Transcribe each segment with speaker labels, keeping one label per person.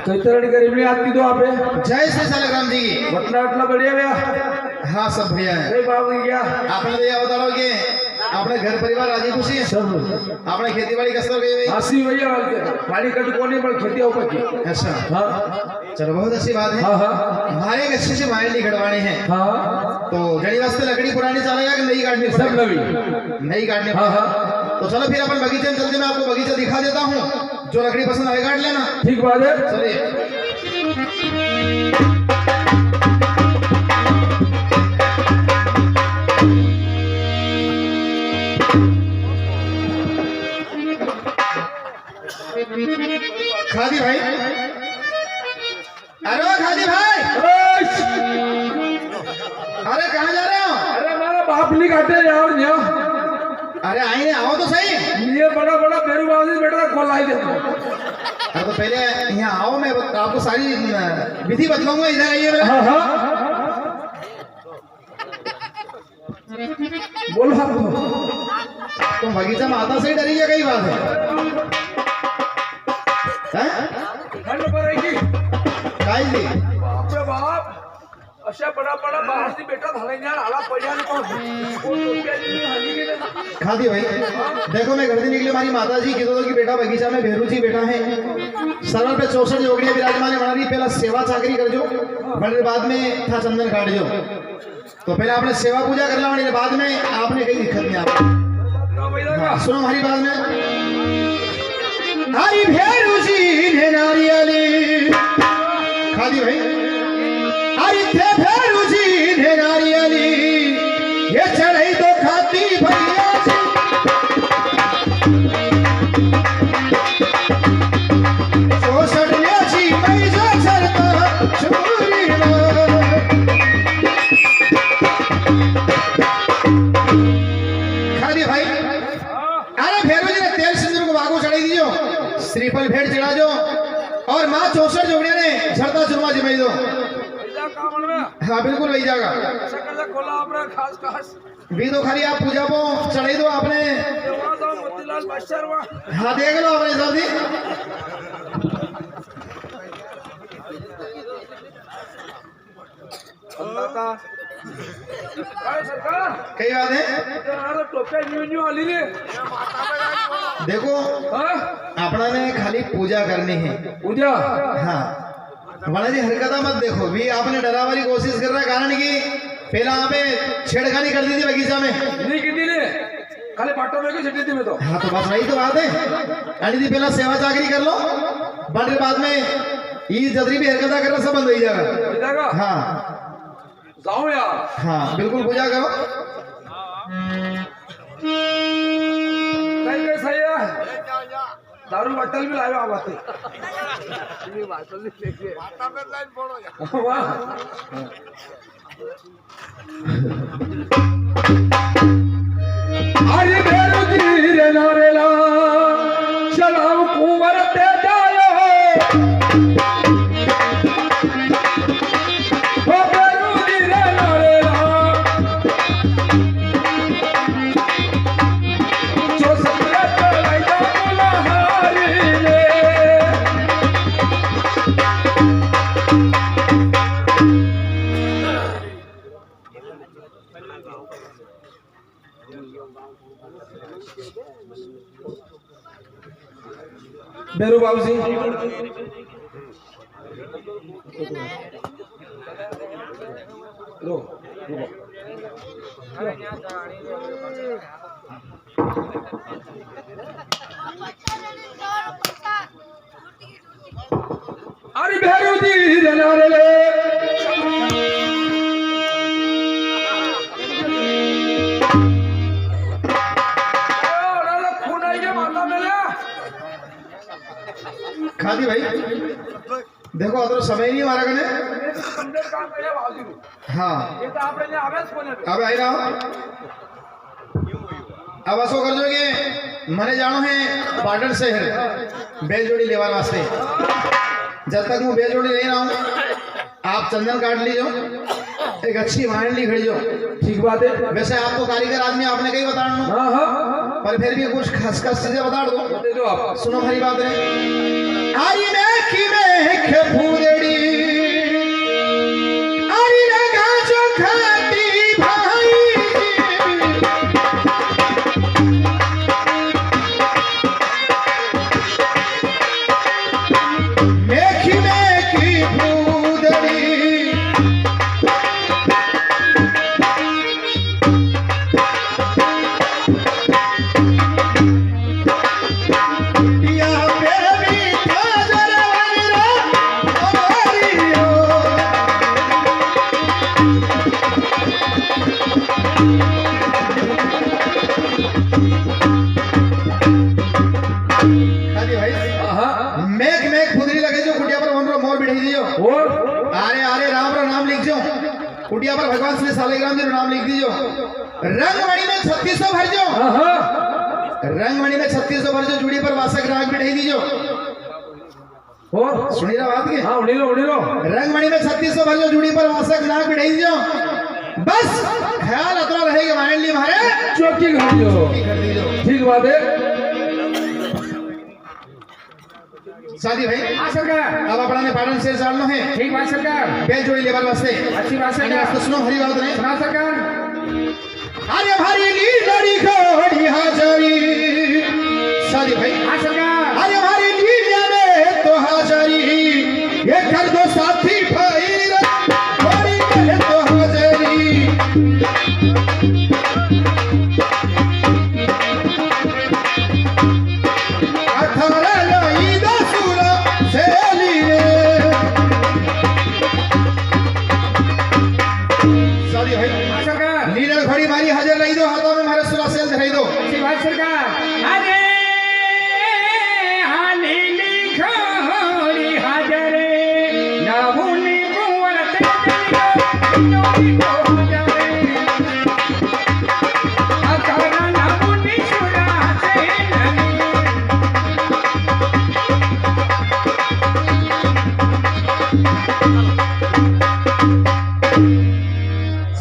Speaker 1: चैतन्य गरीबी आपकी दो आपे
Speaker 2: जय श्री सालग्राम जी
Speaker 1: वटना वटना बढ़िया भैया।
Speaker 2: हाँ सब बढ़िया है।
Speaker 1: अरे बाबू क्या
Speaker 2: आपने तो यह बताओ कि अपने घर परिवार राजी खुशी है
Speaker 1: सब
Speaker 2: आपने खेती बाड़ी कसर गई
Speaker 1: हंसी भैया पानी कट को नहीं पर खेती ऊपर की।
Speaker 2: अच्छा
Speaker 1: हाँ
Speaker 2: चलो बहुत अच्छी बात है।
Speaker 1: हाँ हाँ
Speaker 2: हमारे एक अच्छे से माइंड खड़वाने हैं।
Speaker 1: हाँ
Speaker 2: तो जड़ी वास्ते लकड़ी पुरानी चलेगा कि नई काटनी
Speaker 1: सब नवी
Speaker 2: नई काटनी।
Speaker 1: हाँ हाँ
Speaker 2: तो चलो फिर अपन बगीचे में चलते मैं आपको बगीचा दिखा देता हूँ जो लकड़ी पसंद आए काट लेना।
Speaker 1: ठीक बात है
Speaker 2: चलिए खादी भाई अरे खादी भाई अरे कहाँ जा रहे हो?
Speaker 1: अरे हमारा बाप नहीं काटे यार न्या
Speaker 2: अरे आइए आओ तो सही।
Speaker 1: ये बड़ा बड़ा बेरू बाबू बेटा कॉल आई देता
Speaker 2: अरे तो पहले यहाँ आओ मैं आपको सारी विधि बतलाऊंगा। इधर आइए मेरा।
Speaker 1: हाँ हाँ बोलो आपको
Speaker 2: तुम बगीचा में आता सही डरी कई बात है
Speaker 1: ठंड पड़ेगी
Speaker 2: काय जी
Speaker 1: बाप रे बाप अशा बड़ा बड़ा बाहर से बेटा धलेंगे आला पड़
Speaker 2: खादी भाई देखो मैं घर से निकली हमारी माता जी की बेटा बगीचा में भेरू जी बेटा है सरल पे 64 जोगड़ियां विराजमान है बनानी। पहला सेवा चाकरी कर जो बड़े बाद में था चंदन काट जो। तो पहले आपने सेवा पूजा कर ला बड़े बाद में आपने कहीं दिक्कत नहीं आपको। सुनो हमारी बात में हरी भेरू जी ने नारियली खादी भाई हरी थे भेरू जी ने नारियली ये चढ़ाई तो खाती भैया श्रीफल भेंट चढ़ा जो और माँ 64 जोड़िया ने झड़ता चुरमा जिमाई दो। हाँ बिल्कुल वही जाएगा भी तो खाली आप पूजा पो चढ़ाई दो आपने। हाँ देख लो अपने सब दी कई बात है। देखो अपना ने खाली पूजा करनी है
Speaker 1: पूजा।
Speaker 2: हाँ बड़ा जी हरकत मत देखो भी आपने डरा वाली कोशिश कर रहा है कारण की पहला यहाँ पे छेड़खानी कर दी थी बगीचा में
Speaker 1: नहीं की थी खाली पाटो में छेड़ी थी मैं तो।
Speaker 2: हाँ तो बस वही तो बात है अड़ी थी पहला सेवा चाकरी कर लो बड़े बाद में ये जदरी भी हरकत कर रहा सब बंद हो जाएगा। हाँ
Speaker 1: जाओ यार।
Speaker 2: हाँ बिल्कुल पूजा करो
Speaker 1: कहीं सही है दारू बटल भी लाए आप आते अरे भेरू जी रे नारेला चलाओ कुंवर ते जायो बेरू बाबू जी लो अरे भैरू जी रे नारे ले
Speaker 2: खादी भाई देखो अदर समय नहीं हमारा कने हाँ अब आई रहा अब असो कर जो कि मने जानो है पाटन शहर बेल जोड़ी लेवार वास्ते जब तक मैं बेल जोड़ी नहीं रहा हूँ आप चंदन काट लीजिए एक अच्छी वाइन ली खड़ी जो
Speaker 1: ठीक बात है।
Speaker 2: वैसे आप तो कारीगर आदमी आपने कहीं बता दो
Speaker 1: हाँ हाँ
Speaker 2: पर फिर भी कुछ खस खस चीजें बता दो
Speaker 1: दे दो आप।
Speaker 2: सुनो हरी बात है आरी में की में के फूलड़ी आरी लगा जो खाती भाई मेखी में की फूलड़ी कुटिया पर भगवान श्री सालेग्राम जी नाम लिख दीजिए रंगमणि में 3600 भर जो रंगमणि में 3600 भर जो जुड़ी पर वासक राग बिठाई दीजिए
Speaker 1: और
Speaker 2: सुनी रहा बात के
Speaker 1: हाँ उड़ी लो
Speaker 2: रंगमणि में 3600 भर जो जुड़ी पर वासक नाग बिठाई दीजिए बस ख्याल अतरा रहेगा माइंड ली हमारे
Speaker 1: चौकी कर दीजिए ठीक बात है।
Speaker 2: शादी भाई
Speaker 1: हाँ सरकार
Speaker 2: अब अपना ने पाटन से चालनो है
Speaker 1: ठीक बात सरकार
Speaker 2: बेल जोड़ी लेबर वास्ते
Speaker 1: अच्छी बात सरकार
Speaker 2: तो सुनो हरी बात नहीं
Speaker 1: सुना सरकार
Speaker 2: अरे भारी ली लड़ी घोड़ी हाजरी शादी भाई
Speaker 1: हाँ सरकार
Speaker 2: अरे भारी ली में तो हाजरी ये कर दो साथी भाई घोड़ी में तो हाजरी हाजिर रही दो हाथों में हमारे सुरा सेल रही दो
Speaker 1: अच्छी बात सरकार अरे हाँ नीली घोड़ी हाजिर ना भूली कुंवर तेरी नोरी को हाजिर अकारा ना भूली सुरा से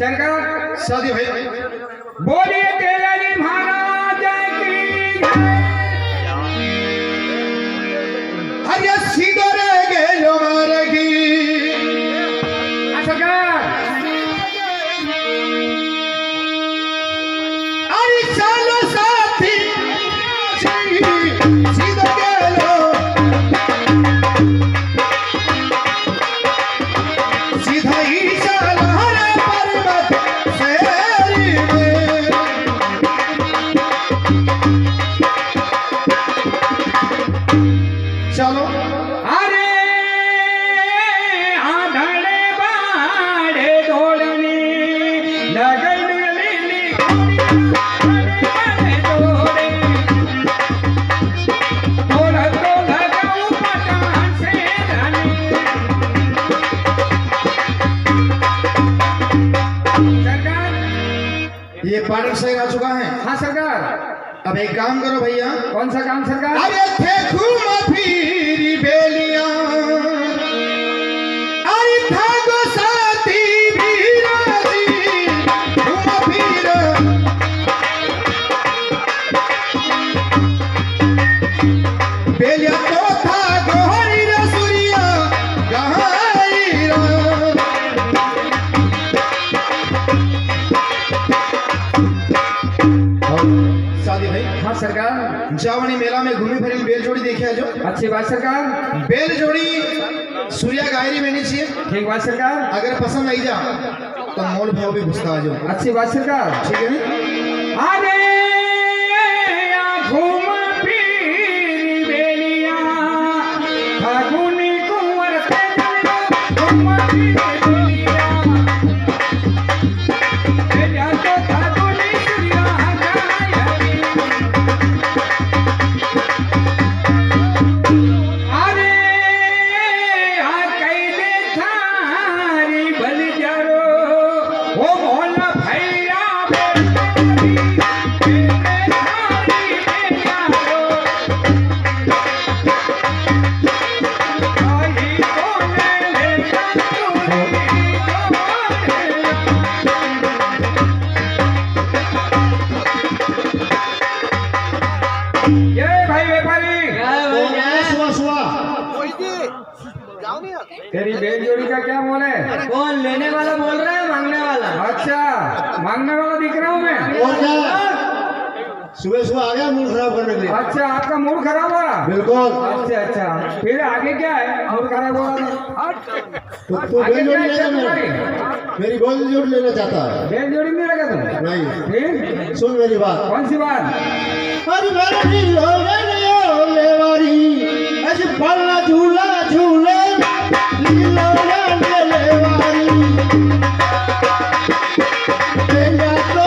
Speaker 1: सरकार
Speaker 2: शादी भाई
Speaker 1: बोलिए तेरी महाराज की
Speaker 2: अरे सीधो रह गए हमारे की
Speaker 1: सरकार
Speaker 2: अरे चलो साथी सीधो गेलो सीधा ही चल हरे पर्वत शेरी में चलो
Speaker 1: अरे आधड़े बाड़े दौड़नी लगन लीली दौड़े थोड़ा तो लगाऊं पटान से धनी सरकार
Speaker 2: ये पाटन से आ चुका है
Speaker 1: हाँ सरकार
Speaker 2: अब एक काम करो भैया
Speaker 1: कौन सा काम सरकार
Speaker 2: अरे थे घूम फिरी बेलिया अरे था गो साथी बीराजी घूम फिर बेलिया तो था गोहरी रसुरिया गहाई शादी भाई
Speaker 1: हाँ सरकार
Speaker 2: जावनी मेला में घूमी फिरी बेल जोड़ी देखिए जो
Speaker 1: अच्छी बात सरकार
Speaker 2: बेल जोड़ी सूर्या गायरी में नहीं चाहिए
Speaker 1: ठीक बात सरकार
Speaker 2: अगर पसंद आई जा तो मोल भाव भी घुसता आ जाओ।
Speaker 1: अच्छी बात सरकार।
Speaker 2: ठीक है ना?
Speaker 1: अरे घूम फिर बेलिया फागुनी कुंवर पे घूम फिर बेलिया बेलिया तो फागुनी सूर्या गायरी। अरे आ कैले थारी बल जारो ओ मोल भैया बेली तेरी बेल जोड़ी का क्या मोल है?
Speaker 3: कौन लेने वाला बोल रहा है मांगने वाला?
Speaker 1: अच्छा मांगने वाला दिख रहा हूँ मैं।
Speaker 4: और क्या सुबह सुबह आ गया मूड खराब करने के लिए।
Speaker 1: अच्छा आपका मूड खराब हुआ?
Speaker 4: बिल्कुल।
Speaker 1: अच्छा अच्छा फिर आगे क्या है? मूड खराब हुआ
Speaker 4: तो तू
Speaker 1: आगे
Speaker 4: बेल
Speaker 1: क्या
Speaker 4: जोड़ी
Speaker 1: है
Speaker 4: लेना
Speaker 1: तुम्हारी?
Speaker 4: मेरी बेल जोड़ी लेना चाहता है।
Speaker 1: बेल जोड़ी नहीं लगा तुम?
Speaker 4: नहीं
Speaker 1: फिर
Speaker 4: सुन मेरी बात।
Speaker 1: कौन सी बात?
Speaker 4: अरे मेरी लेवारी ऐसे पल्ला झूला झूले लेवारी तेरा तो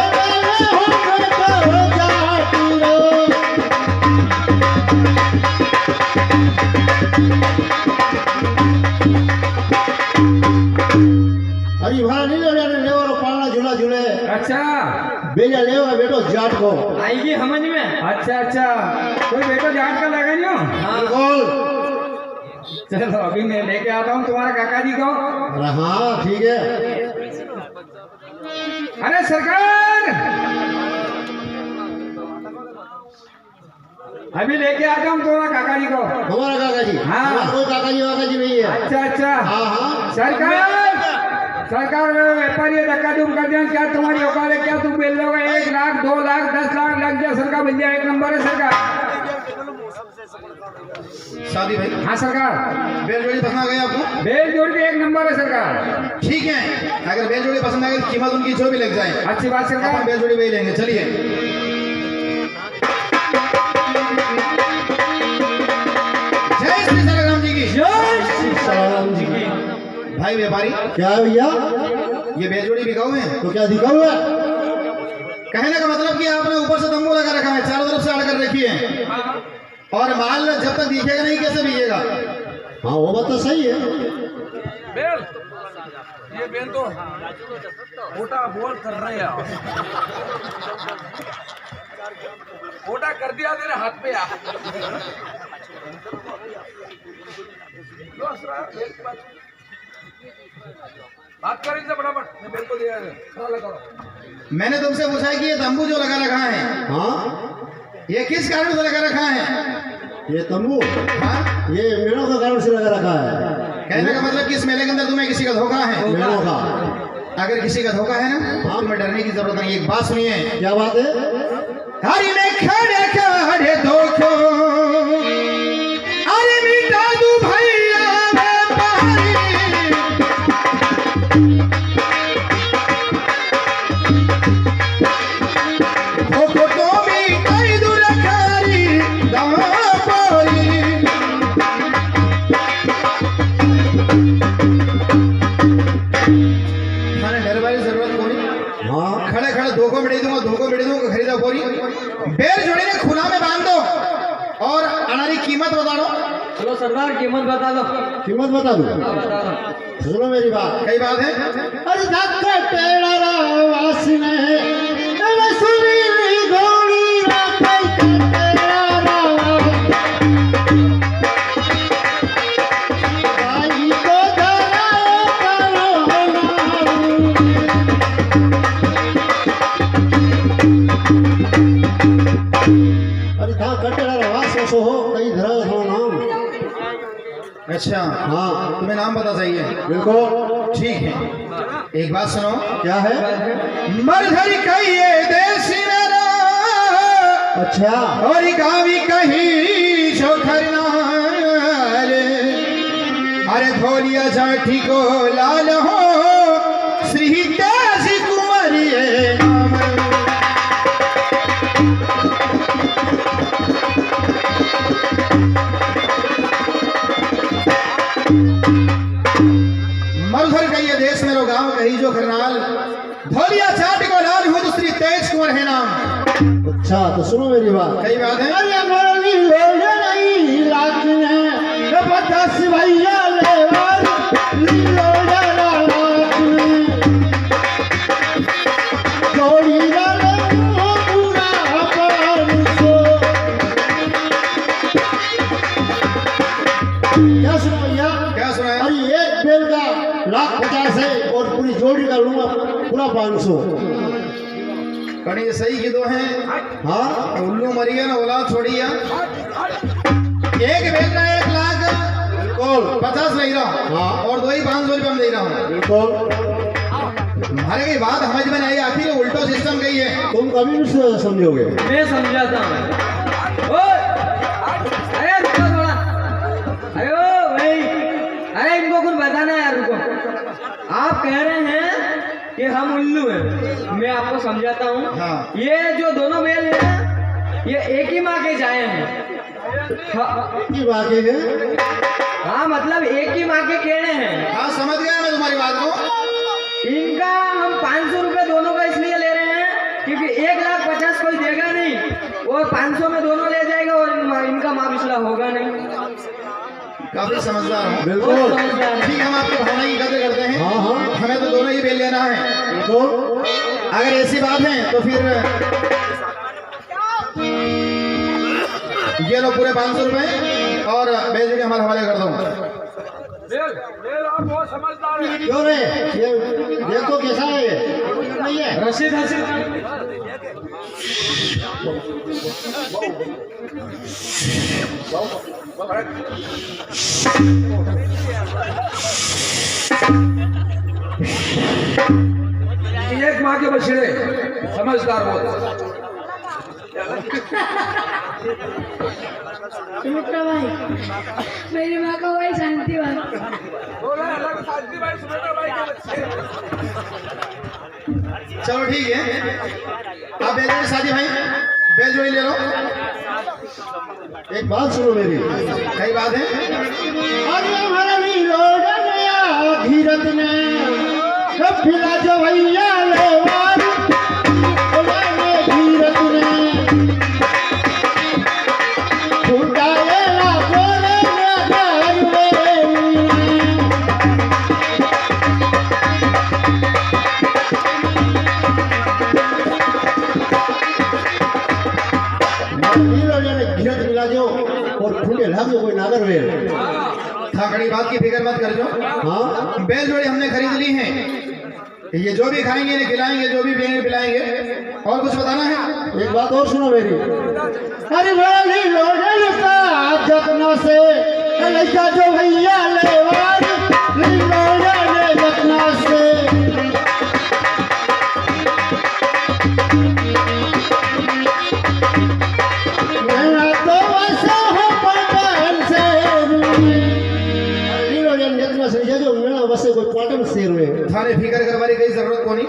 Speaker 4: हो जाती रो। अरे भाड़ा नहीं ले और पालना झूला झूले।
Speaker 1: अच्छा
Speaker 4: बेजा ले बेटो जाट को
Speaker 3: आएगी समझ में?
Speaker 1: अच्छा अच्छा कोई बेटा जाट का लगा नहीं हो?
Speaker 4: बिल्कुल।
Speaker 1: चलो अभी मैं लेके आता हूँ तुम्हारा काका जी को।
Speaker 4: अरे हाँ ठीक है।
Speaker 1: अरे सरकार अभी लेके आता हूँ तुम्हारा काका जी को।
Speaker 4: हमारा काका जी?
Speaker 1: हाँ।
Speaker 4: हमारा कोई काका जी नहीं है।
Speaker 1: अच्छा अच्छा
Speaker 4: हाँ हाँ
Speaker 1: सरकार व्यापारी धक्का तुम कर दिया क्या? तुम्हारी औकात है क्या? तुम बेच लोगे 1 लाख 2 लाख 10 लाख लग जाए सरकार मिल जाए। 1 नंबर है सरकार।
Speaker 2: शादी भाई
Speaker 1: हाँ सरकार
Speaker 2: बेल जोड़ी पसंद आ गई आपको?
Speaker 1: बेल जोड़ी 1 नंबर है सरकार।
Speaker 2: ठीक है अगर बेल जोड़ी पसंद आ गई तो कीमत उनकी जो भी लग जाए
Speaker 1: अच्छी बात
Speaker 2: अपन
Speaker 1: सरकार।
Speaker 2: बेल जोड़ी वही लेंगे। चलिए जय श्री सालाराम जी की।
Speaker 4: सलाम जी की।
Speaker 2: भाई व्यापारी
Speaker 4: क्या है भैया?
Speaker 2: ये बेल जोड़ी बिकाऊ है?
Speaker 4: तो क्या दिखा हुआ?
Speaker 2: कहने का मतलब कि आपने ऊपर से तंबू लगा रखा है, चारों तरफ से अड़ कर रखी है और माल जब तक दिखेगा नहीं कैसे बिकेगा?
Speaker 4: हाँ वो बात तो सही है।
Speaker 5: बेल ये बेल तो मोटा बोल कर रहे हैं मोटा कर दिया तेरे हाथ पे यार। लो असरा, बेल की बात कर इनसे फटाफट। मैं बेल को दिया है, खड़ा लगाओ।
Speaker 2: मैंने तुमसे पूछा है कि ये तंबू जो लगा रखा है
Speaker 4: हाँ
Speaker 2: ये किस कारण से लगा रखा है?
Speaker 4: ये तंबू
Speaker 2: हाँ?
Speaker 4: ये मेलों का कारण से लगा रखा है।
Speaker 2: कहने का मतलब कि इस मेले के अंदर तुम्हें किसी का धोखा है?
Speaker 4: मेलों का।
Speaker 2: अगर किसी का धोखा है ना तो तुम्हें डरने की जरूरत नहीं। एक बात सुनिए।
Speaker 4: क्या बात है?
Speaker 2: हरी में खड़े खड़े धोखो अरे मिटा दूं भैया व्यापारी। धोखो तो मिटाई दूं रखारी दापोरी। थाने डर वाली जरूरत कोनी।
Speaker 4: हाँ
Speaker 2: खड़े खड़े धोखो मिटा दूंगा खरीदा बोरी। बेल जोड़ी ने खुला में बांध दो और अनारी कीमत बता दो।
Speaker 3: चलो सरदार कीमत बता दो।
Speaker 4: कीमत बता दूं?
Speaker 3: बता दो।
Speaker 4: सुनो मेरी बात।
Speaker 2: कई बात है।
Speaker 4: अरे धक्का टेढ़ा रावास ने अरे सुनी घोड़ी राखई टेढ़ा रावा भाई को धराए करो अरे धक्का टेढ़ा रावास सो हो कई धरा हो नाम।
Speaker 2: अच्छा
Speaker 4: हाँ
Speaker 2: तुम्हें नाम पता चाहिए?
Speaker 4: बिल्कुल।
Speaker 2: ठीक है एक बात सुनो।
Speaker 4: क्या है?
Speaker 2: मरधरी कहिए देश मेरा
Speaker 4: अच्छा
Speaker 2: और गावी कहीं छोखरना रे। अरे धोलिया जाठी को लाल हो श्री
Speaker 4: अच्छा तो सुनो मेरी बात।
Speaker 2: कई बात है।
Speaker 4: अरे मोरनी लोले नहीं लाख ने 50 भैया ले लोले लाख ने जोड़ी डाले पूरा 500। क्या सुनो भैया?
Speaker 2: क्या सुना है?
Speaker 4: अरे एक बेल का 1,50,000 है और पूरी जोड़ी का लूंगा पूरा 500।
Speaker 2: कड़ी ये सही की दो हैं।
Speaker 4: हाँ
Speaker 2: उल्लू मरिया ना औलाद छोड़िया। एक बेच रहा है 1,50,000 नहीं रहा।
Speaker 4: हाँ।
Speaker 2: और दो ही 500 रुपये में दे रहा हूँ।
Speaker 4: बिल्कुल।
Speaker 2: हमारे की बात समझ में नहीं आई, आखिर ये उल्टा सिस्टम कही है।
Speaker 4: तुम कभी नहीं समझोगे।
Speaker 3: मैं समझाता हूँ। ओए! अरे रुको थोड़ा। अरे ओ भाई, अरे इनको कुछ बताना यार, रुको। आप कह रहे हैं कि हम उल्लू हैं, मैं आपको समझाता हूँ।
Speaker 2: हाँ।
Speaker 3: ये जो दोनों मेल हैं, ये एक ही माँ के जाए हैं।
Speaker 4: की बात है।
Speaker 3: हाँ मतलब एक ही माँ के केड़े हैं।
Speaker 2: हाँ समझ गया मैं तुम्हारी बात को।
Speaker 3: इनका हम 500 रुपये दोनों का इसलिए ले रहे हैं क्योंकि 1,50,000 कोई देगा नहीं और 500 में दोनों ले जाएगा और इनका माँ पिछला होगा नहीं।
Speaker 2: काफी समझदार हूँ।
Speaker 4: बिल्कुल।
Speaker 3: बहुत समझदार है।
Speaker 2: ठीक है, हम आपकी भावना की कदर करते हैं।
Speaker 4: हाँ हाँ
Speaker 2: हमें तो दोनों ही बेल लेना है।
Speaker 4: बिल्कुल।
Speaker 2: अगर ऐसी बात है तो फिर ये लो पूरे 500 रुपए और बेच के हमारे हवाले कर दो।
Speaker 5: बेल बेल आप बहुत समझदार है।
Speaker 4: क्यों रे ये देखो कैसा है ये नहीं है।
Speaker 3: रशीद हसीद
Speaker 5: एक माँ के बछड़े समझदार बहुत।
Speaker 6: सुमित्रा भाई, मेरी माँ का भाई शांति भाई।
Speaker 5: बोला अलग शांति भाई, सुमित्रा भाई के बच्चे।
Speaker 2: चलो ठीक है, आप बेच दो शादी भाई, बेच जोड़ी ले लो।
Speaker 4: एक बात सुनो मेरी।
Speaker 2: कई बात है।
Speaker 4: अरे हमारा भी लोड गया धीरज ने फिला जो भैया ले वार धीरज ने और फूले लागे कोई नागर वेल।
Speaker 2: थाकड़ी बात की फिक्र मत कर जो।
Speaker 4: हाँ
Speaker 2: बैल जोड़ी हमने खरीद ली है, ये जो भी खाएंगे इन्हें खिलाएंगे, जो भी पिएंगे पिलाएंगे। और कुछ बताना है?
Speaker 4: एक बात और सुनो मेरी। अरे वाली लोडन का जतना से लड़का जो भैया लेवार लोडन जतना से मैं तो वैसा हो पटन से लोडन जतना से जो मेरा बस कोई पटन से हुए।
Speaker 2: थाने फिक्र करवाने की जरूरत को नहीं।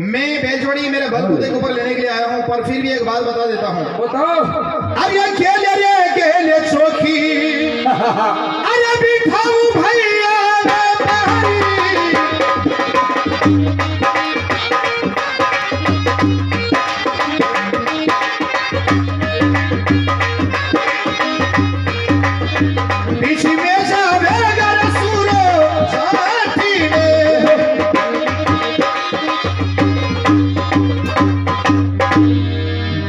Speaker 2: मैं बेलजोड़ी मेरे बलबूते के ऊपर लेने के लिए आया हूँ, पर फिर भी एक बात बता देता हूँ।
Speaker 5: बताओ।
Speaker 2: अरे केले चोखी अरे बिठाऊ भैया बीच में जावेगा रसूलो साथी में।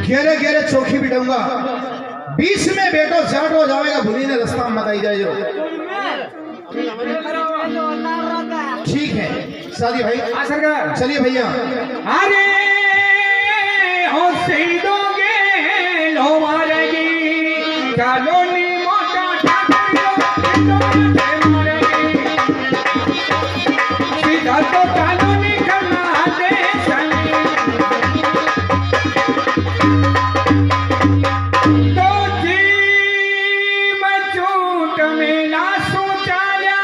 Speaker 2: घेरे घेरे चौकी बिठाऊंगा, बीच में बेटो जाट हो जाएगा, भूली ने रास्ता मत आई जाए। ठीक है शादी भाई,
Speaker 1: हाँ सरकार।
Speaker 2: चलिए भैया।
Speaker 1: अरे ओ सीधोगे लो मारेगी कालोनी मोटा मारेगी सीधा तो कालोनी करना दे तो जी मैं झूठ में ना सोचाया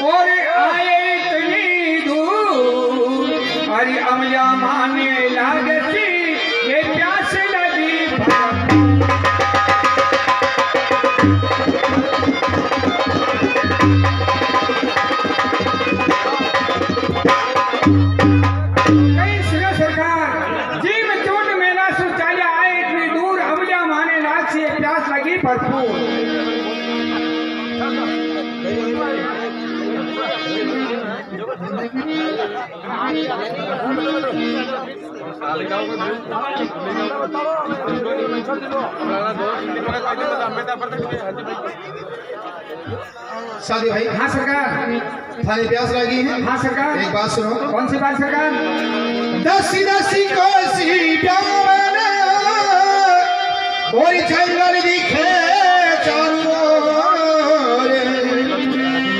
Speaker 1: और आए इतनी दूर। अरे अमया माने लागती ये प्यास लगी कहीं सुनो सरकार जी मैं चोट भरपूर।
Speaker 2: शादी भाई
Speaker 1: हाँ सरकार।
Speaker 2: थाने प्यास लगी है।
Speaker 1: हाँ सरकार।
Speaker 2: एक बात सुनो।
Speaker 1: कौन सी बात सरकार?
Speaker 2: दसी दसी कोसी प्यावन और जंगल दिखे चारों ओर।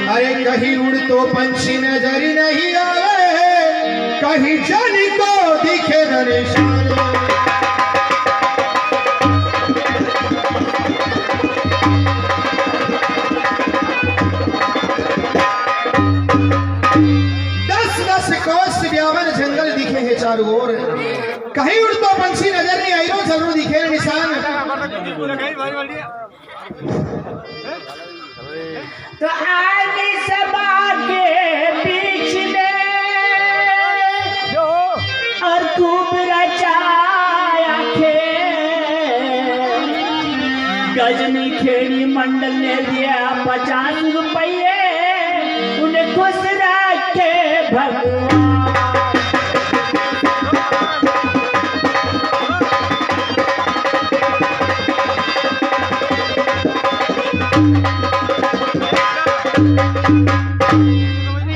Speaker 2: अरे कहीं उड़ तो पंछी नजर नहीं आवे, कहीं जन को दिखे न निशान। जंगल दिखे है चारों ओर, कहीं उड़ तो पंछी नजर नहीं आई, रो जरूर दिखे निशान।
Speaker 4: तो आज सभा के बीच में और खूब रचाया खेल, गजनी खेड़ी मंडल ने दिया 50 रुपये, उन्हें खुश रखे भगवान।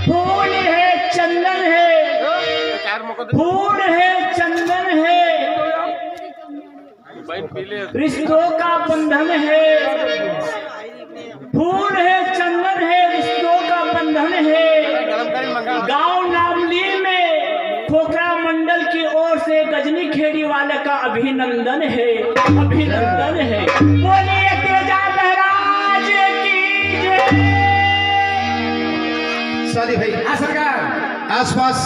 Speaker 4: फूल है चंदन है, फूल है चंदन है, रिश्तों का बंधन है। फूल है चंदन है, रिश्तों का बंधन है। गांव नामली में खोखरा मंडल की ओर से गजनी खेड़ी वाले का अभिनंदन है, अभिनंदन है। बोलिए तेजा महाराज की जय।
Speaker 2: शादी भाई
Speaker 1: हाँ सरकार।
Speaker 2: आसपास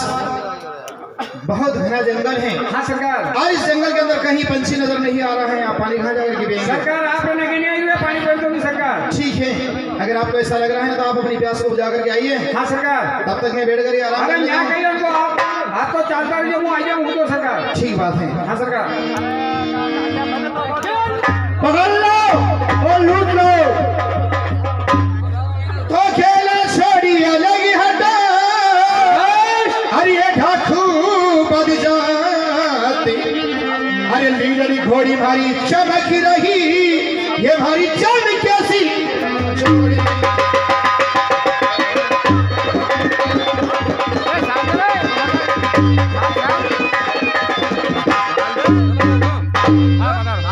Speaker 2: बहुत घना जंगल है।
Speaker 1: हाँ सरकार।
Speaker 2: और इस जंगल के अंदर कहीं पंछी नजर नहीं आ रहा है, आप पानी कहाँ जाकर के पिएंगे?
Speaker 1: सरकार आप रहने के लिए आई हुई पानी पी दूंगी सरकार।
Speaker 2: ठीक है, अगर आपको ऐसा लग रहा है तो आप अपनी प्यास को बुझा करके आइए।
Speaker 1: हाँ सरकार।
Speaker 2: तब तक मैं बैठ कर ही आराम
Speaker 1: अरे
Speaker 2: कर
Speaker 1: यहाँ
Speaker 2: लेता
Speaker 1: कहीं उनको आप तो चाहता रहिए, वो आ जाऊँ तो सरकार।
Speaker 2: हूँ। ठीक बात है।
Speaker 1: हाँ सरकार।
Speaker 4: पकड़ लो और लूट लो।
Speaker 2: तो खेला छोड़ी अलग हटा, अरे ढाकू बद जाते। अरे लीलड़ी घोड़ी भारी चमक रही, ये भारी चमक कैसी जोड़ी।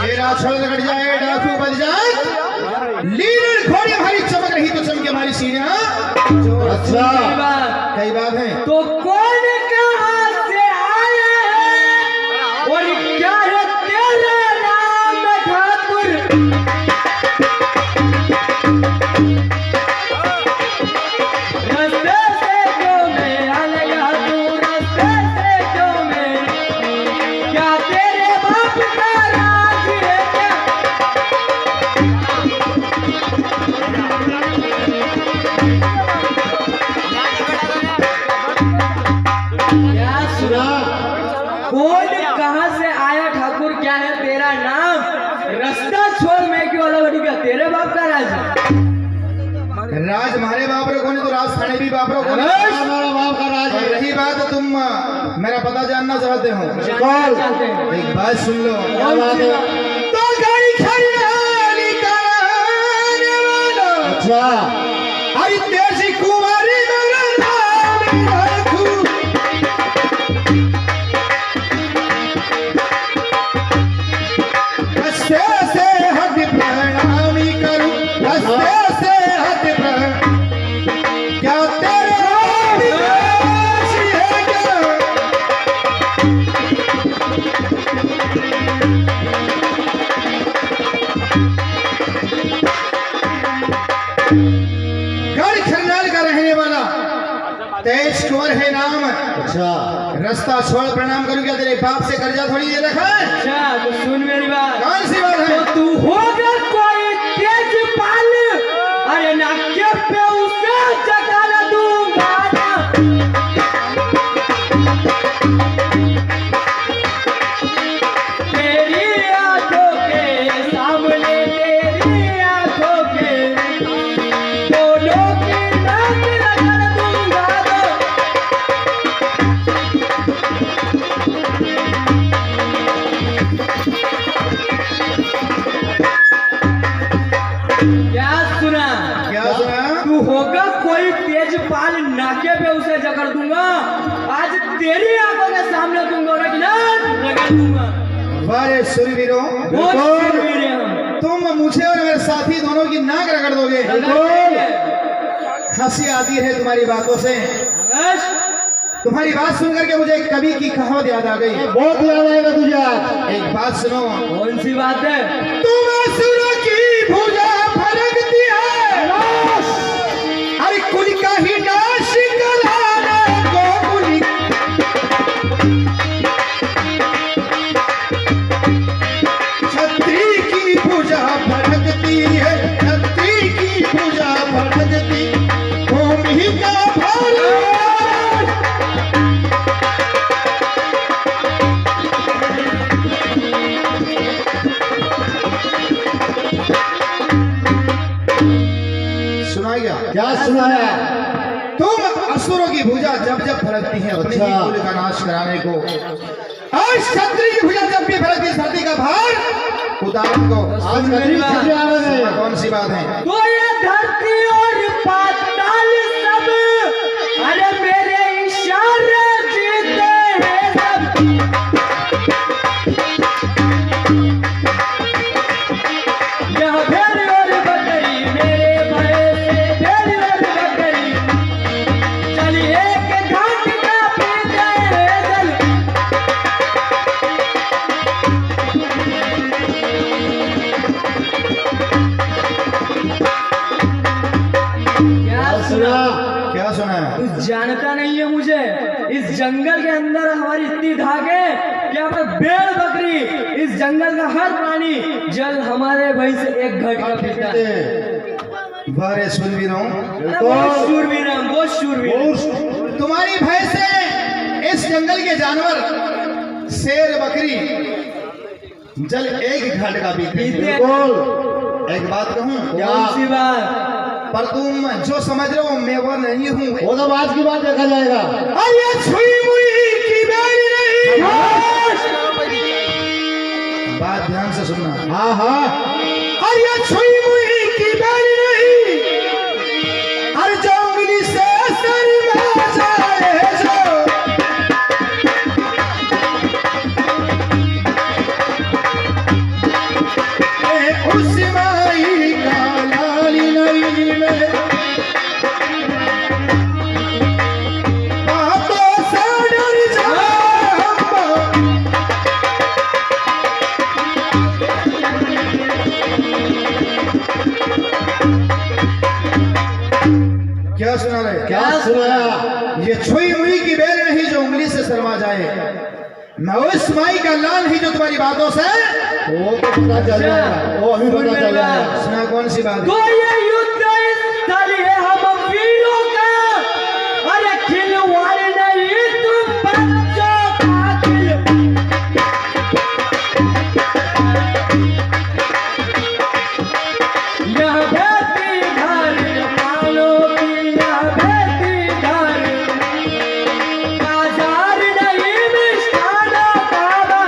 Speaker 2: मेरा छोड़ कट जाए, डाकू बज जाए। लीलड़ घोड़ी भारी चमक रही तो चमके हमारी सीने। अच्छा कई बात है।
Speaker 3: तो कौन कहाँ से आया है और क्या है तेरा नाम ठाकुर? रास्ते से क्यों मेरा लगा तू, रास्ते से क्यों मेरा, क्या तेरे बाप का राज है क्या? क्या सुना? कौन कहाँ से आया ठाकुर, क्या है तेरा नाम? रास्ता छोड़ मैं क्यों अलग हटू, क्या तेरे बाप का राज है?
Speaker 2: राज हमारे बाप रो कोने तो राज थाने भी बाप रो कोने।
Speaker 4: हमारा बाप का राज
Speaker 2: और
Speaker 4: है।
Speaker 2: रही बात तुम मेरा पता जानना चाहते हो,
Speaker 3: जानना चाहते हैं।
Speaker 2: एक बात सुन लो।
Speaker 4: क्या बात है?
Speaker 2: तो गाड़ी खड़ी कराने वाला,
Speaker 4: अच्छा
Speaker 2: आई तेजी कुमारी मेरा नाम रखू। रस्ते से हट प्रणामी करूं, रस्ते से हट क्या तेरे राम देश है क्या? गढ़ खरनाल का रहने वाला तेज कुंवर है नाम।
Speaker 4: अच्छा
Speaker 2: रास्ता छोड़ प्रणाम करूं, क्या तेरे बाप से कर्जा थोड़ी दे रखा है?
Speaker 3: अच्छा तो सुन मेरी बात।
Speaker 2: कौन सी बात
Speaker 3: तो
Speaker 2: है?
Speaker 3: तू होगा कोई तेज पाल, अरे नाके पे उसे चटा दूंगा ना। तेरी आंखों के सामने तेरी नाके पे उसे जकड़ दूंगा। आज तेरी आंखों के सामने तुम दोनों की नाक रगड़ दूंगा।
Speaker 2: वारे सुरवीरों,
Speaker 3: बहुत शूरवीर हैं हम।
Speaker 2: तुम मुझे और मेरे साथी दोनों की नाक रगड़ दोगे। हंसी आती है तुम्हारी बातों से। तुम्हारी बात सुनकर के मुझे कवि की कहावत याद आ गई।
Speaker 7: बहुत याद आएगा तुझे आज।
Speaker 2: एक बात सुनो।
Speaker 3: कौन सी बात है?
Speaker 2: तुम असुरों की भुजा फरकती है, अरे कुल का ही नाश कराने को कुल। छत्री की भुजा फरकती है, छत्री की भुजा फरकती, भूमि का भार। सुना गया?
Speaker 7: क्या सुनाया?
Speaker 2: तुम असुरों की भुजा जब जब फरकती है अपने ही कुल का नाश कराने को, और क्षत्रिय की भुजा जब भी फरकती है धरती का भार उतारने को।
Speaker 7: आज मेरी छुट्टी आ रही है।
Speaker 2: कौन सी बात है?
Speaker 3: तो ये धरती और पाताल सब, अरे मेरे इशारे जीते हैं सब। यह भेड़ और बकरी मेरे भय से, भेड़ और बकरी चलिए के घाट का पीते हैं जल। क्या सुना?
Speaker 2: क्या सुना है?
Speaker 3: तू जानता नहीं है मुझे। इस जंगल के अंदर हमारी इतनी धाक है कि यहाँ पे भेड़ बकरी, इस जंगल का हर प्राणी जल हमारे भाई से एक घट का पीता है।
Speaker 2: बारे सुरवीरों,
Speaker 3: बहुत शूरवीर हैं, बहुत शूरवीर।
Speaker 2: तुम्हारी भय से इस जंगल के जानवर शेर बकरी जल एक घाट का पीते हैं।
Speaker 3: पीते
Speaker 2: एक बात कहूँ,
Speaker 3: कौन सी बात?
Speaker 2: पर तुम जो समझ रहे हो मैं वो नहीं हूँ।
Speaker 7: वो तो बात की बात देखा जाएगा।
Speaker 2: अरे छुई मुई की बेड़ी नहीं। बात ध्यान से सुनना।
Speaker 7: हाँ हाँ।
Speaker 2: अरे छुई मुई की बेड़ी नहीं, अरे जो उंगली से सर में जाए जो। उस माई का लाली नहीं में बातों से डर जाऊं। क्या सुना रहे?
Speaker 7: क्या सुनाया?
Speaker 2: ये छुई मुई की बेल नहीं जो उंगली से शर्मा जाए। मैं उस माई का लाल ही जो तुम्हारी बातों से।
Speaker 7: वो तो पता चल जाएगा, वो अभी पता चल जाएगा।
Speaker 2: सुना कौन सी बात?
Speaker 3: तो ये युद्ध स्थल है हम वीरों का, अरे खिलवाड़ नहीं तुम बच्चों का दिल। यह बेटी घर पालो की, यह बेटी घर बाजार नहीं मिष्ठानों का।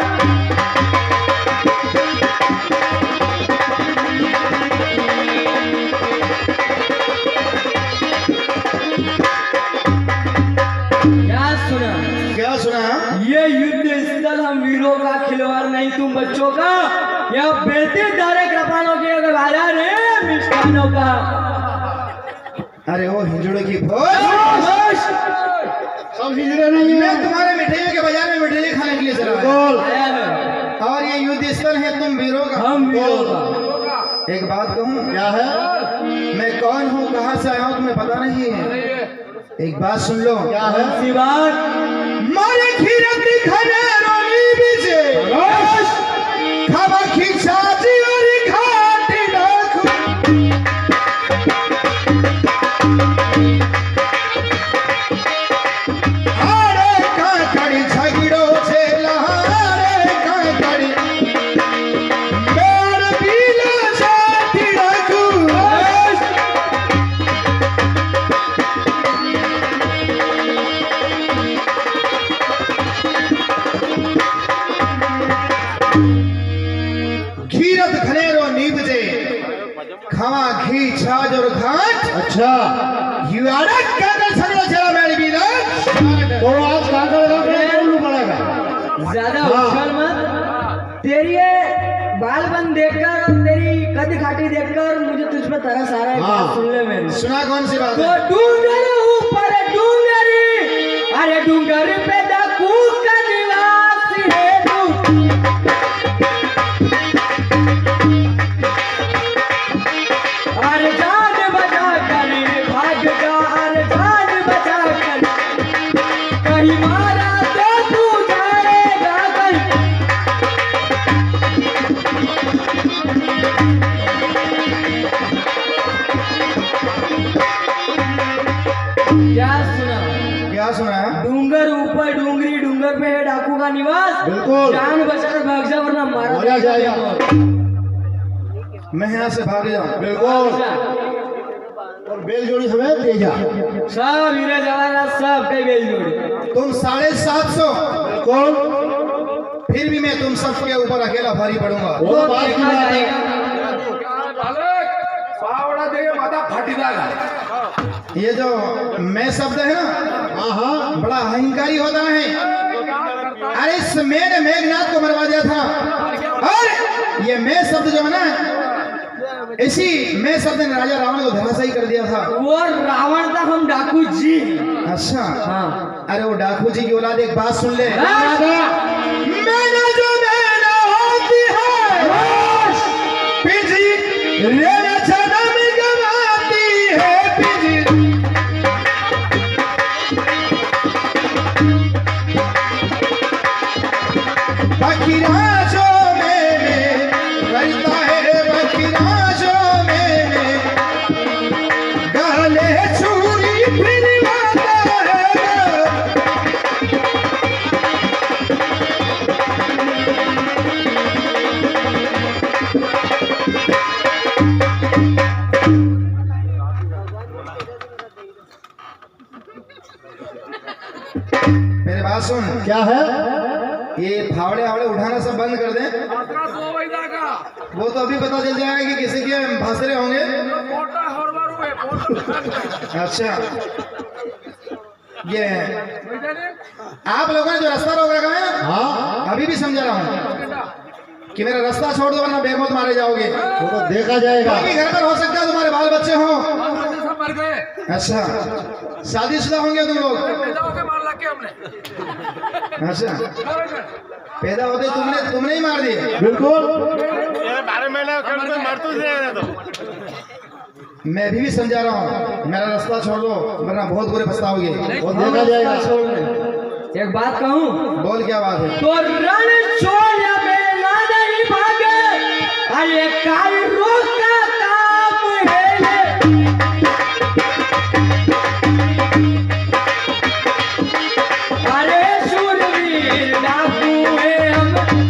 Speaker 3: क्या सुना?
Speaker 2: क्या सुना?
Speaker 3: ये युद्ध स्थल हम वीरों का, खिलवाड़ नहीं तुम बच्चों का। यह बेटी दारे कृपाणों के बाजार है मिष्ठानों का।
Speaker 2: अरे वो हिंजड़ों की फौज।
Speaker 7: सब हिजड़े नहीं
Speaker 2: मैं
Speaker 7: है।
Speaker 2: तुम्हारे मिठाइयों के बाजार में मिठाई खाने के लिए चला आया।
Speaker 7: बोल।
Speaker 3: आया है।
Speaker 2: और ये युद्ध स्थल है तुम वीरों का।
Speaker 3: हम वीरों का।
Speaker 2: एक बात कहूँ,
Speaker 7: क्या है?
Speaker 2: मैं कौन हूँ, कहाँ से आया हूँ तुम्हें पता नहीं है। एक बात सुन लो।
Speaker 7: क्या है?
Speaker 3: सी बात?
Speaker 2: मारे खीरती खने रोनी बीजे खावा खींचा जी और घाटी डाकू। आरे काकड़ी झगड़ो से लहारे काकड़ी बेर पीला जाती डाकू। घीरत खनेरो नीबजे खावा घी छाज और घाट।
Speaker 7: अच्छा।
Speaker 2: युवाड़ा कागल सगड़ा चला मैं
Speaker 3: चल मत। तेरी ये बाल बन देखकर और तेरी कद खाटी देखकर मुझे तुझ पे तरस आ रहा है। बात सुन ले मेरी।
Speaker 2: सुना कौन सी बात
Speaker 3: तो
Speaker 2: है?
Speaker 3: डूंगर ऊपर डूंगरी, अरे डूंगर पे डाकू का निवास है तू। अरे जान बचा कर भाग जा, अरे जान बचा कर कहीं मारा तो तू जाएगा कहीं। क्या सुना?
Speaker 2: क्या सुना है?
Speaker 3: डूंगर ऊपर डूंगरी, डूंगर पे है डाकू का निवास।
Speaker 7: बिल्कुल।
Speaker 3: जान बचाकर भाग जा वरना मारा
Speaker 7: मारा जाएगा।
Speaker 2: मैं यहाँ से भाग जाऊँ?
Speaker 7: बिल्कुल। और बेल जोड़ी हमें दे जा।
Speaker 3: सब हीरे जवाहरात सब कई बेल जोड़ी।
Speaker 2: तुम 750।
Speaker 7: बिल्कुल।
Speaker 2: फिर भी मैं तुम सबके ऊपर अकेला भारी पड़ूंगा।
Speaker 7: वो बात की
Speaker 3: देखा
Speaker 7: बात है।
Speaker 3: जाएगा।
Speaker 5: बालक पावड़ा दे माता फाटी जाएगा।
Speaker 2: ये जो मैं शब्द है ना,
Speaker 7: हाँ हाँ।
Speaker 2: बड़ा अहंकारी होता है। अरे इस मैंने मेघनाथ को मरवा दिया था। और ये मैं शब्द जो है ना, इसी मैं शब्द ने राजा रावण को धराशायी कर दिया था।
Speaker 3: वो रावण था, हम डाकू जी।
Speaker 2: अच्छा।
Speaker 3: हाँ।
Speaker 2: अरे वो डाकू जी की औलाद, एक बात सुन ले।
Speaker 3: मैंने जो मैंने होती है
Speaker 2: पिजी रेना जन्म गवाती है पिजी। बकराजो में करता है, बकराजो में गाले छुरी फिरवाता है। मेरे बात सुन,
Speaker 7: क्या है?
Speaker 2: ये फावड़े आवड़े उठाना सब बंद कर दें।
Speaker 5: मात्रा 2 बजे का
Speaker 2: वो तो अभी पता चल जाएगा कि किसी के भासरे होंगे।
Speaker 5: मोटा हर बार हुए मोटा।
Speaker 2: अच्छा, ये
Speaker 5: बुझे ने
Speaker 2: आप लोगों ने जो रास्ता रोक रखा है ना,
Speaker 7: हाँ।
Speaker 2: अभी भी समझा रहा हूँ कि मेरा रास्ता छोड़ दो वरना बेमौत मारे जाओगे।
Speaker 7: वो तो देखा जाएगा।
Speaker 2: क्योंकि घर पर हो सकता है तुम्हारे बाल बच्चे हों।
Speaker 5: बच्चे सब मर गए।
Speaker 2: अच्छा, शादीशुदा होंगे तुम लोग?
Speaker 5: पैदा होके मार लग के हमने।
Speaker 2: अच्छा, पैदा होते तुमने ही मार दिए?
Speaker 7: बिल्कुल।
Speaker 8: 12 महीना मरतू से
Speaker 2: मैं अभी भी समझा रहा हूँ, मेरा रास्ता छोड़ दो वरना बहुत बुरे पछताओगे।
Speaker 7: वो देखा जाएगा।
Speaker 3: छोड़ दे। एक बात कहूँ
Speaker 2: बोल, क्या बात है?
Speaker 3: तो रण छोड़ मेला नहीं भागे, अरे कायरो का काम है ये। अरे शूरवीर डाकू है हम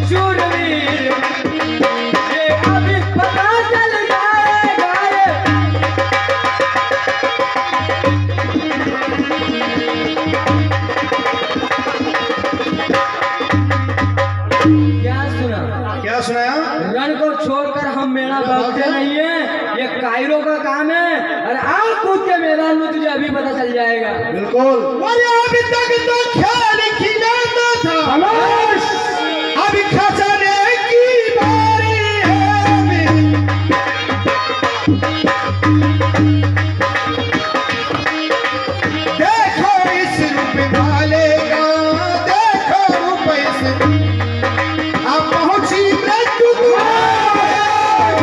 Speaker 3: शूरवीर, ये अभी पता चल जाएगा ये। क्या सुना?
Speaker 2: क्या सुनाया?
Speaker 3: रण को छोड़कर हम मेला भागते नहीं है, ये कायरो का काम है। अरे आप कूद के मैदान में, तुझे अभी पता चल जाएगा।
Speaker 7: बिल्कुल।
Speaker 2: अरे अभी तक तो ख्याल खिलाता था, अभी खजाने की बारी है अभी। देखो इस रूप वाले का, देखो रूप इस, अब पहुंची मृत्यु द्वार।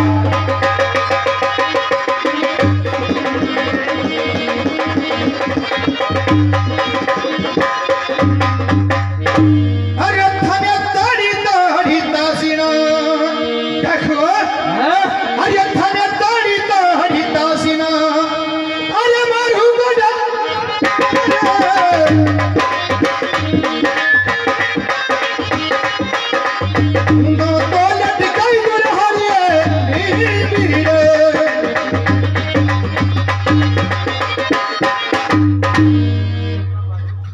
Speaker 2: अरे थने ताड़ी ताड़ी तासीना, देखो अरे थने ताड़ी ताड़ी तासीना, अरे मारू गोड़ा दो तो लटकाई दुल्हनिए नीली रे।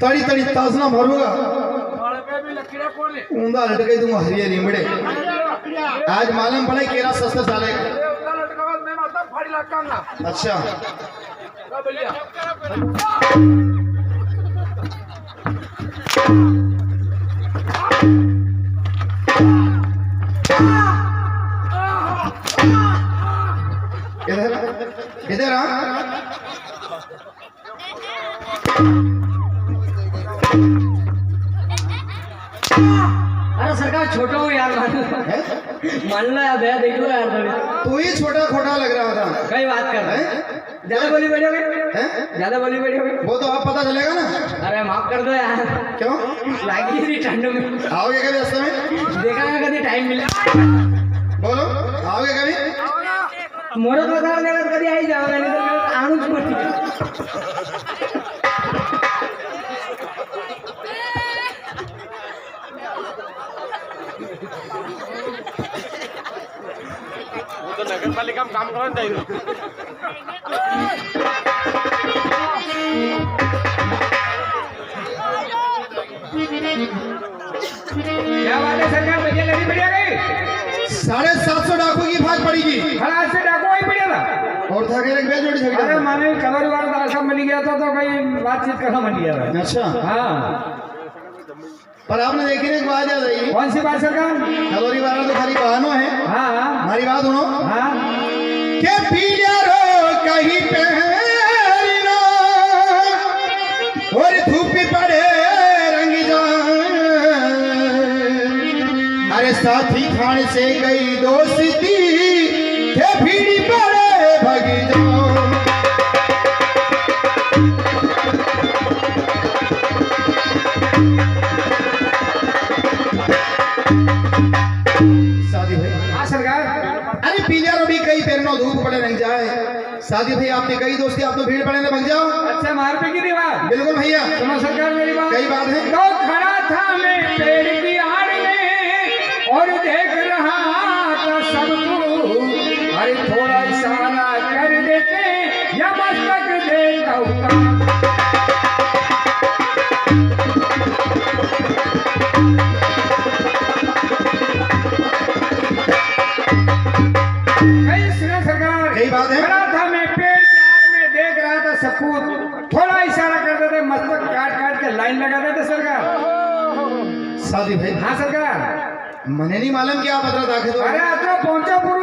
Speaker 2: ताड़ी ताड़ी तासना मारूंगा,
Speaker 5: बाल पे भी लकीरें कोने।
Speaker 2: ऊंधा लटकाई दूंगा हरिये रिमड़े। आज मालूम पड़ा केरा सस्ता साले का।
Speaker 5: ये उतना लटकावा मैं माता फाड़ी लटकाऊंगा।
Speaker 2: अच्छा,
Speaker 5: का भैया
Speaker 3: अरे सरकार छोटा हूँ यार, मान लो यार, भैया देख लो यार थोड़ी।
Speaker 2: तू ही छोटा खोटा लग रहा था।
Speaker 3: कई बात कर रहे हैं, ज्यादा बोली बड़ी हो गई,
Speaker 2: हैं?
Speaker 3: ज्यादा बोली बड़ी हो गई।
Speaker 2: वो तो अब पता चलेगा ना।
Speaker 3: अरे माफ कर दो यार,
Speaker 2: क्यों?
Speaker 3: लागी थी ठंड में,
Speaker 2: आओगे कभी रास्ते में?
Speaker 3: देखा है कभी टाइम मिले
Speaker 2: बोलो, आओगे कभी?
Speaker 3: मोरो तो बता देगा कभी आई जाओगे, नहीं तो आनू छोटी।
Speaker 8: वो तो नगर पालिका में काम करो ना चाहिए।
Speaker 1: क्या बात है सरकार, भैया लड़ी बढ़िया गई।
Speaker 2: 750 डाकू की भाग पड़ेगी।
Speaker 1: खलास से डाकू ही बढ़िया था।
Speaker 2: और था के एक बेजोड़ी
Speaker 1: अरे
Speaker 2: झगड़ा।
Speaker 1: माने कलर वाला सब मिल गया था तो कहीं बातचीत करना मन गया था।
Speaker 2: अच्छा,
Speaker 1: हाँ,
Speaker 2: पर आपने देखी ना एक बात याद आई।
Speaker 1: कौन सी बात सरकार?
Speaker 2: कलोरी वाला तो खाली बहानों है।
Speaker 1: हाँ हाँ
Speaker 2: हमारी बात सुनो।
Speaker 1: हाँ,
Speaker 2: के पीला रो कहीं पहनना और धूप पड़े रंग जान। अरे साथी खान से गई दोस्ती के भीड़ पड़े भगी जाओ। शादी भाई,
Speaker 1: हाँ सरकार।
Speaker 2: अरे पीलिया रो भी कई पैरनो धूप पड़े नहीं जाए। शादी भाई आपने कई दोस्ती, आप तो भीड़ पड़े ना भग जाओ।
Speaker 1: अच्छा मार पे की बात।
Speaker 2: बिल्कुल भैया,
Speaker 1: सुनो सरकार मेरी बात।
Speaker 2: कई बात है।
Speaker 1: तो खड़ा था मैं पेड़ की आड़ में और देख रहा था सबको। अरे थोड़ा इशारा कर देते या मस्तक देता उतार। कई सुना सरकार,
Speaker 2: कई बात है।
Speaker 1: खड़ा था मैं पेड़ की आड़ में देख रहा था सबको। थोड़ा इशारा कर देते, मस्तक काट काट के लाइन लगा देते सरकार।
Speaker 2: शादी भाई,
Speaker 1: हाँ सरकार।
Speaker 2: मने नहीं मालूम क्या बदला दाखे तो।
Speaker 1: अरे अतरा पहुंचा पुरुष